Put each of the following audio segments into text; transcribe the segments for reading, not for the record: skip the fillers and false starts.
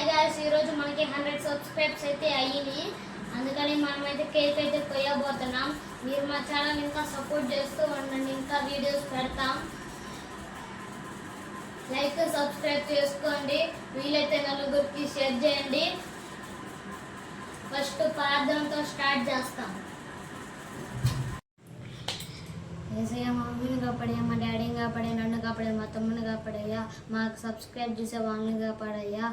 Guys ఈరోజు మనకి 100 subscribes అయితే అయ్యింది. అందుకని మనమైతే కేక్ అయితే కొయ్యబోతున్నాం. మీరు మా ఛానల్ ఇంకా సపోర్ట్ చేస్తూ ఉండండి, ఇంకా వీడియోస్ పెడతాం. లైక్ సబ్స్క్రైబ్ చేసుకోండి, వీలైతే నలుగురికి షేర్ చేయండి. ఫస్ట్ ప్రార్థనతో స్టార్ట్ చేస్తాం. ఏసయ్య మా మమ్మీని కాపాడయ్యా, మా డాడీని కాపాడయ్యా, నన్ను కాపాడయ్యా, మా తమ్ముని కాపాడయ్యా, మాకు సబ్స్క్రైబ్ చేసే వాళ్ళని కాపాడయ్యా,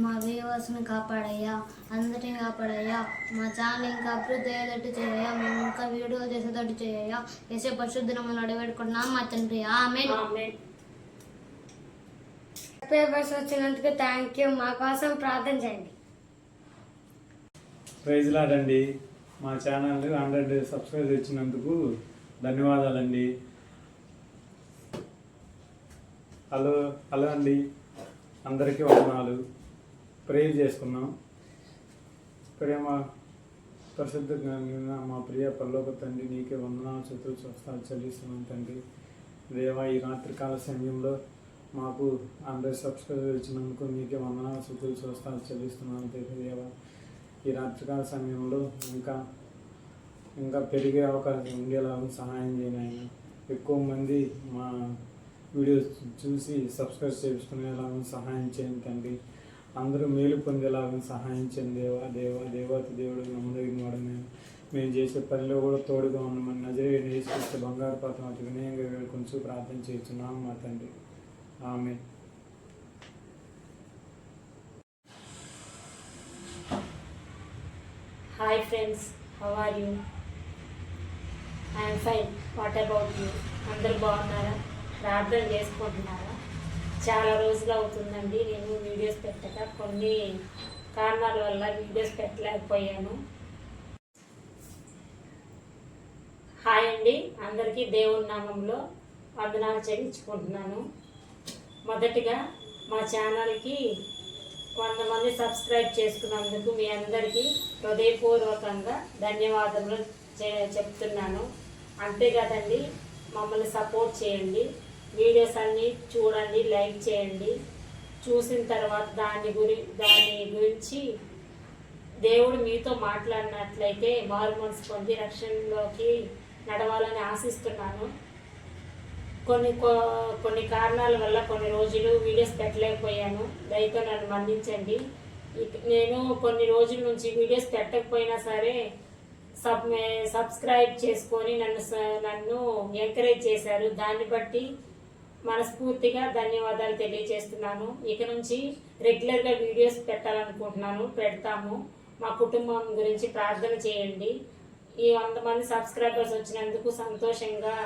మా వ్యూవర్స్ని కాపాడయ్యా, అందరిని కాపాడయ్యా, మా ఛానల్ ఇంకా అభివృద్ధి అయ్యేటట్టు చేయయ్యా, మేము ఇంకా వీడియోలు చేసేటట్టు చేయయ్యా. ఏసే పరిశుద్ధ నామములో అడిగేట్టుకున్నాం మా తండ్రి, ఆమేన్. సబ్స్క్రైబర్స్ వచ్చినందుకు థ్యాంక్ యూ. మా కోసం ప్రార్థన చేయండి. ప్రైజ్ లార్డ్ అండి. మా ఛానల్ 100 సబ్స్క్రైబ్ ఇచ్చినందుకు ధన్యవాదాలండి. హలో అండి, అందరికీ వందనాలు. ప్రేయర్ చేసుకున్నాం. ప్రేమ పరిశుద్ధ మా ప్రియ పరలోక తండ్రి, నీకే వందనాలు, స్తుతులు, స్వస్థాలు చెల్లిస్తున్నాం తండ్రి. దేవా, ఈ రాత్రికాల సమయంలో మాకు 100 సబ్స్క్రైబ్ ఇచ్చినందుకు నీకే వందనాలు, స్తుతులు, స్వస్థాలు చెల్లిస్తున్నాం దేవా. ఈ రాత్రికాల సమయంలో ఇంకా పెరిగే అవకాశం ఉండేలాగా సహాయం చేయండి ఆయన. ఎక్కువ మంది మా వీడియోస్ చూసి సబ్స్క్రైబ్ చేసుకునేలాగా సహాయం చేయండి తండ్రి. అందరూ మేలు పొందేలాగా సహాయం చేయండి దేవాతి దేవుడు నమ్మదగిన వాడు. మేము చేసే పనిలో కూడా తోడుగా ఉన్నామని నజరేయుడైన యేసుక్రీస్తు బంగారు పాత్ర అతి వినయంగా వేడుకొంచు ప్రార్థన చేస్తున్నాం మా తండ్రి, ఆమేన్. Hi friends, how are you? I am fine. What about you? అందరు బాగున్నారా? ప్రార్థన చేసుకుంటున్నారా? చాలా రోజులు అవుతుందండి నేను వీడియోస్ పెట్టక. కొన్ని కారణాల వల్ల వీడియోస్ పెట్టలేకపోయాను. హాయ్ అండి, అందరికీ దేవుని నామంలో వందనాలు చెల్లించుకుంటున్నాను. మొదటిగా మా ఛానల్కి 100 మంది సబ్స్క్రైబ్ చేసుకున్నందుకు మీ అందరికీ హృదయపూర్వకంగా ధన్యవాదములు చెప్తున్నాను. అంతేకాదండి, మమ్మల్ని సపోర్ట్ చేయండి, వీడియోస్ అన్నీ చూడండి, లైక్ చేయండి. చూసిన తర్వాత దాని గురించి దేవుడు మీతో మాట్లాడినట్లయితే మారు మనసు పొంది రక్షణలోకి నడవాలని ఆశిస్తున్నాను. కొన్ని కారణాల వల్ల కొన్ని రోజులు వీడియోస్ పెట్టలేకపోయాను. దయతో నన్ను మన్నించండి. నేను కొన్ని రోజుల నుంచి వీడియోస్ పెట్టకపోయినా సరే సబ్స్క్రైబ్ చేసుకొని నన్ను ఎంకరేజ్ చేశారు. దాన్ని బట్టి మనస్ఫూర్తిగా ధన్యవాదాలు తెలియజేస్తున్నాను. ఇక నుంచి రెగ్యులర్గా వీడియోస్ పెట్టాలనుకుంటున్నాను, పెడతాము. మా కుటుంబం గురించి ప్రార్థన చేయండి. ఈ 100 మంది సబ్స్క్రైబర్స్ వచ్చినందుకు సంతోషంగా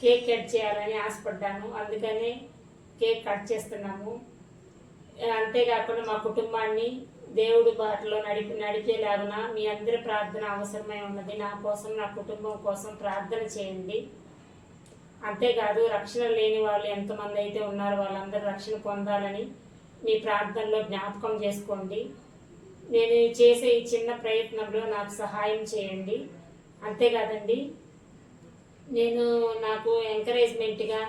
కేక్ కట్ చేయాలని ఆశపడ్డాను, అందుకనే కేక్ కట్ చేస్తున్నాము. అంతేకాకుండా మా కుటుంబాన్ని దేవుడి బాటలో నడిపేలాగున మీ అందరి ప్రార్థన అవసరమై ఉన్నది. నా కోసం, నా కుటుంబం కోసం ప్రార్థన చేయండి. అంతేకాదు, రక్షణ లేని వాళ్ళు ఎంతమంది అయితే ఉన్నారో వాళ్ళందరూ రక్షణ పొందాలని మీ ప్రార్థనలో జ్ఞాపకం చేసుకోండి. నేను చేసే ఈ చిన్న ప్రయత్నంలో నాకు సహాయం చేయండి. అంతేకాదండి, నాకు ఎంకరేజ్మెంట్గా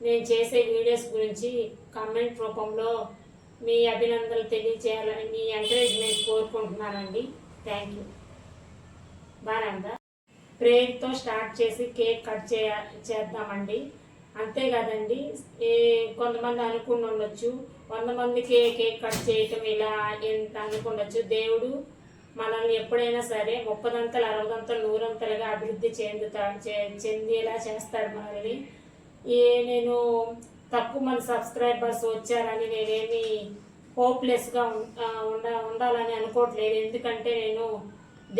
నేను చేసే వీడియోస్ గురించి కామెంట్ రూపంలో మీ అభినందనలు తెలియచేయాలని మీ ఎంకరేజ్మెంట్ కోరుకుంటున్నానండి. Thank you. బాగా ప్రేయర్తో స్టార్ట్ చేసి కేక్ కట్ చేద్దామండి. అంతేకాదండి, కొంతమంది అనుకుని ఉండొచ్చు 100 మందికి కేక్ కట్ చేయటం ఇలా ఎంత అనుకుండొచ్చు. దేవుడు మనల్ని ఎప్పుడైనా సరే 30 60 100 అభివృద్ధి చెందేలా చేస్తాడు మనల్ని. నేను తక్కువ మంది సబ్స్క్రైబర్స్ వచ్చారని నేనేమి హోప్లెస్గా ఉండాలని అనుకోవట్లేదు. ఎందుకంటే నేను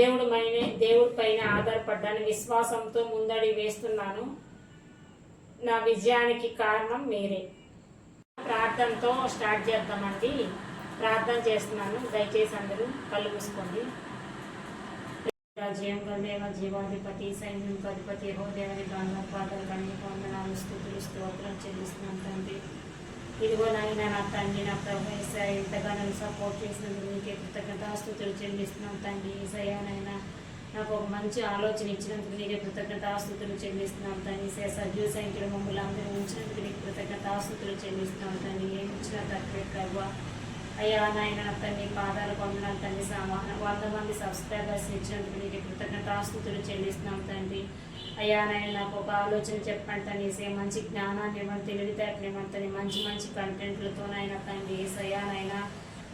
దేవుడి పైన ఆధారపడ్డాను, విశ్వాసంతో ముందడి వేస్తున్నాను. నా విజయానికి కారణం మీరే. ప్రార్థనతో స్టార్ట్ చేద్దామండి. ప్రార్థన చేస్తున్నాను, దయచేసి అందరూ కళ్ళు మూసుకోండి. రాజ్యం దేవ జీవాధిపతి సైన్యం అధిపతి హోదేవని బంగారు పాదాలు కన్యక వందనాలు స్తుతులు స్తోత్రం చెల్లిస్తున్నాను తండ్రి. ఇదిగో నాయన నా తండ్రి, నా ప్రభు యేసయ్య, ఇంతగా నన్ను సపోర్ట్ చేసినందుకు నీకే కృతజ్ఞతాస్తుతులు చెల్లిస్తున్నాను తండ్రి. యేసయ్య నాయన, నాకు ఒక మంచి ఆలోచన ఇచ్చినందుకు నీకే కృతజ్ఞతాస్తుతులు చెల్లిస్తున్నాను తండ్రి. సజీవ సంఖ్యలో మమ్మల్ని అందరూ ఉంచినందుకు నీకు కృతజ్ఞతాస్తుతులు చెల్లిస్తున్నాను తండ్రి. ఏమి ఇచ్చినా తక్కువే ప్రభు. అయ్యా నాయన నా తండ్రి పాదాలు పొందనాలు తండ్రి 100 మంది సబ్స్క్రైబర్స్ ఇచ్చినందుకు నీకు కృతజ్ఞతాస్తుతులు చెల్లిస్తున్నాం తండ్రి. అయ్యా నాయన నాకు ఒక ఆలోచన చెప్పండి తండ్రి ఏసయ్య, మంచి జ్ఞానాన్ని ఇవ్వండి, తెలివితేటలు ఇవ్వండి తండ్రి, మంచి మంచి కంటెంట్లతోనైనా తండ్రి ఏసయ్యా నాయన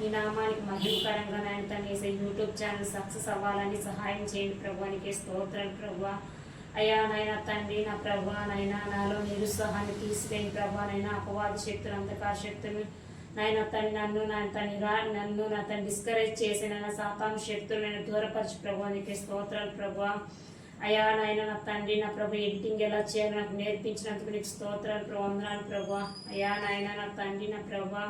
ఈ నామానికి మహిమకరంగా నాయన తండ్రి ఏసయ్య యూట్యూబ్ ఛానల్ సక్సెస్ అవ్వాలని సహాయం చేయండి ప్రభువానికి స్తోత్రాలు ప్రభువా. అయ్యా నాయన తండ్రి నా ప్రభువా నాయన నాలో నిరుత్సాహాన్ని తీసివేయండి ప్రభువా నాయన అపవాది శక్తులు అంధకార శక్తులు నాయన తండ్రి నన్ను నా తండ్రి డిస్కరేజ్ చేసిన నా సాతాను శక్తులు నేను దూరపరిచి ప్రభువానికి స్తోత్రాలు ప్రభువా. అయ్యా నాయన నా తండ్రి నా ప్రభు ఎడిటింగ్ ఎలా చేయాలో నాకు నేర్పించినందుకు నీకు స్తోత్రాలు ప్రభు, వందనాలు ప్రభువా. అయ్యా నాయన నా తండ్రి నా ప్రభువా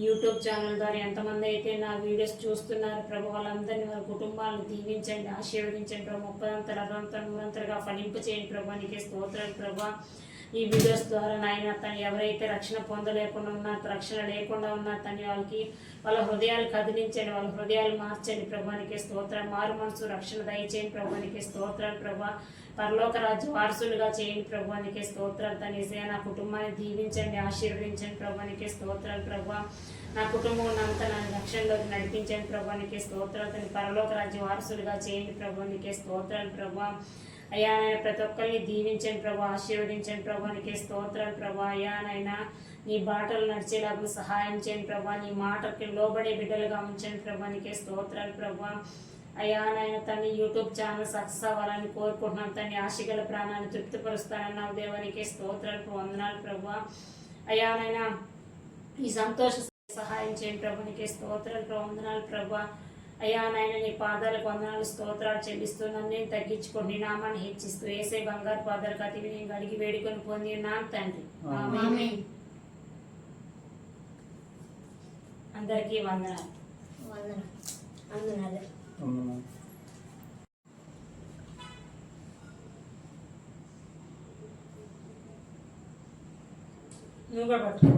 యూట్యూబ్ ఛానల్ ద్వారా ఎంతమంది అయితే నా వీడియోస్ చూస్తున్నారు ప్రభు, వాళ్ళందరినీ వారి కుటుంబాలను దీవించండి, ఆశీర్వదించండి ప్రభు, 30 అంతలు 60 అంతలు 100 అంతలుగా ఫలింపు చేయండి ప్రభు, నీకే స్తోత్రాలు ప్రభు. ఈ వీడియోస్ ద్వారా నాయన తను ఎవరైతే రక్షణ పొందలేకుండా ఉన్నారు, రక్షణ లేకుండా ఉన్నారు తండ్రి వాళ్ళ హృదయాలు కదిలించండి, వాళ్ళ హృదయాలు మార్చండి ప్రభానికి స్తోత్రం. మారు మనసు రక్షణ దయచేయండి ప్రభానికి స్తోత్రాలు ప్రభా. పరలోక రాజ్య వారసులుగా చేయండి ప్రభానికి స్తోత్రాలు తనేసే. నా కుటుంబాన్ని దీవించండి, ఆశీర్వదించండి ప్రభానికి స్తోత్రాలు ప్రభా. నా కుటుంబం ఉన్నంత నా రక్షణలోకి నడిపించండి ప్రభానికి స్తోత్రాలు తన పరలోక రాజ్య వారసులుగా చేయండి ప్రభానికి స్తోత్రాలు ప్రభా. అయ్యా నాయన ప్రతి ఒక్కరిని దీవించండి ప్రభా, ఆశీర్వదించండి ప్రభానికి స్తోత్రాలు ప్రభా. అయ్యా నాయన నీ బాటలు నడిచేలాగా సహాయం చేయండి ప్రభా, నీ మాటకి లోబడే బిడ్డలుగా ఉంచండి ప్రభానికి స్తోత్రాలు ప్రభా. అయ్యా నాయన తన్ని యూట్యూబ్ ఛానల్ సక్సెస్ అవ్వాలని కోరుకుంటున్నాను తన్ని ఆశగల ప్రాణాన్ని తృప్తిపరుస్తానన్నావు దేవానికి స్తోత్రాలు వందనాలు ప్రభా. అయ్యా నాయన ఈ సంతోష సహాయం చేయండి ప్రభానికి స్తోత్రాలు వందనాలు ప్రభా. అయ్యా నాయన నీ పాదాలకు వందనాలు స్తోత్రాలు చెల్లిస్తున్నాను, నేను తగ్గించుకోండి నామాన్ని హెచ్చిస్తూ ఏసే బంగారు పాదాలకు అతివి నేను అడిగి వేడుకొని పొంది ఉన్నాను తండ్రి. ఆమేన్. అందరికీ వందనాలు. వందనాలు. నువ్వు కూడా పట్టుకో.